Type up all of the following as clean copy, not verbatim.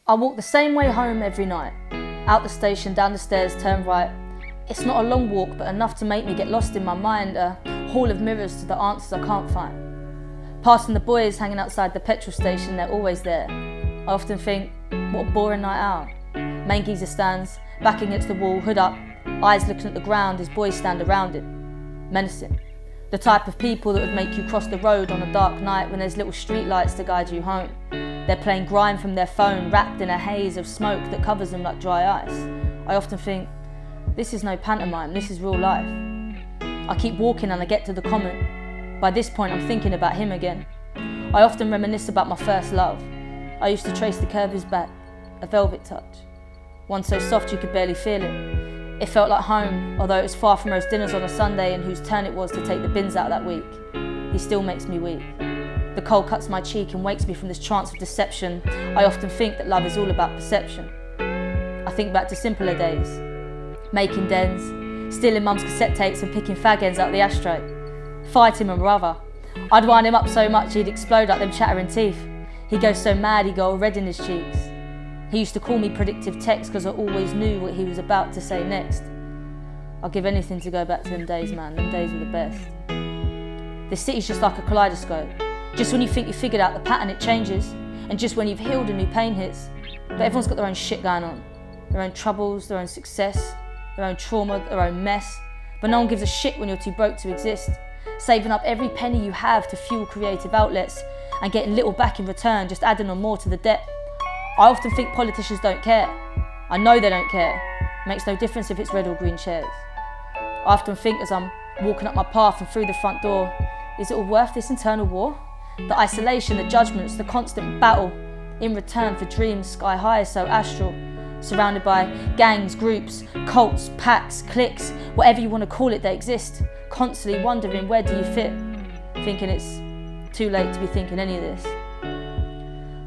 I walk the same way home every night. Out the station, down the stairs, turn right. It's not a long walk, but enough to make me get lost in my mind, a hall of mirrors to the answers I can't find. Passing the boys hanging outside the petrol station, they're always there. I often think, what a boring night out. Main geezer stands, back against the wall, hood up, eyes looking at the ground as boys stand around him. Menacing. The type of people that would make you cross the road on a dark night when there's little street lights to guide you home. They're playing grime from their phone, wrapped in a haze of smoke that covers them like dry ice. I often think, this is no pantomime, this is real life. I keep walking and I get to the comment. By this point I'm thinking about him again. I often reminisce about my first love. I used to trace the curve of his back, a velvet touch. One so soft you could barely feel it. It felt like home, although it was far from most dinners on a Sunday and whose turn it was to take the bins out that week. He still makes me weak. The cold cuts my cheek and wakes me from this trance of deception. I often think that love is all about perception. I think back to simpler days. Making dens, stealing mum's cassette tapes and picking fag ends out of the ashtray. Fighting my brother. I'd wind him up so much he'd explode like them chattering teeth. He'd go so mad he'd go all red in his cheeks. He used to call me predictive text because I always knew what he was about to say next. I'd give anything to go back to them days, man. Them days were the best. This city's just like a kaleidoscope. Just when you think you've figured out the pattern, it changes. And just when you've healed, a new pain hits. But everyone's got their own shit going on. Their own troubles, their own success, their own trauma, their own mess. But no one gives a shit when you're too broke to exist. Saving up every penny you have to fuel creative outlets and getting little back in return, just adding on more to the debt. I often think politicians don't care. I know they don't care. It makes no difference if it's red or green chairs. I often think as I'm walking up my path and through the front door, is it all worth this internal war? The isolation, the judgments, the constant battle in return for dreams sky high, so astral, surrounded by gangs, groups, cults, packs, cliques, whatever you want to call it, they exist, constantly wondering where do you fit, thinking it's too late to be thinking any of this.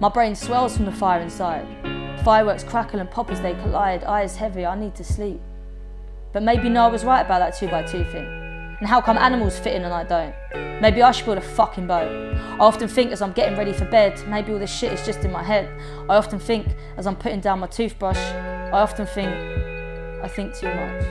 My brain swells from the fire inside. Fireworks crackle and pop as they collide, eyes heavy, I need to sleep. But maybe Noah was right about that 2x2 thing. And how come animals fit in and I don't? Maybe I should build a fucking boat. I often think as I'm getting ready for bed, maybe all this shit is just in my head. I often think as I'm putting down my toothbrush, I think too much.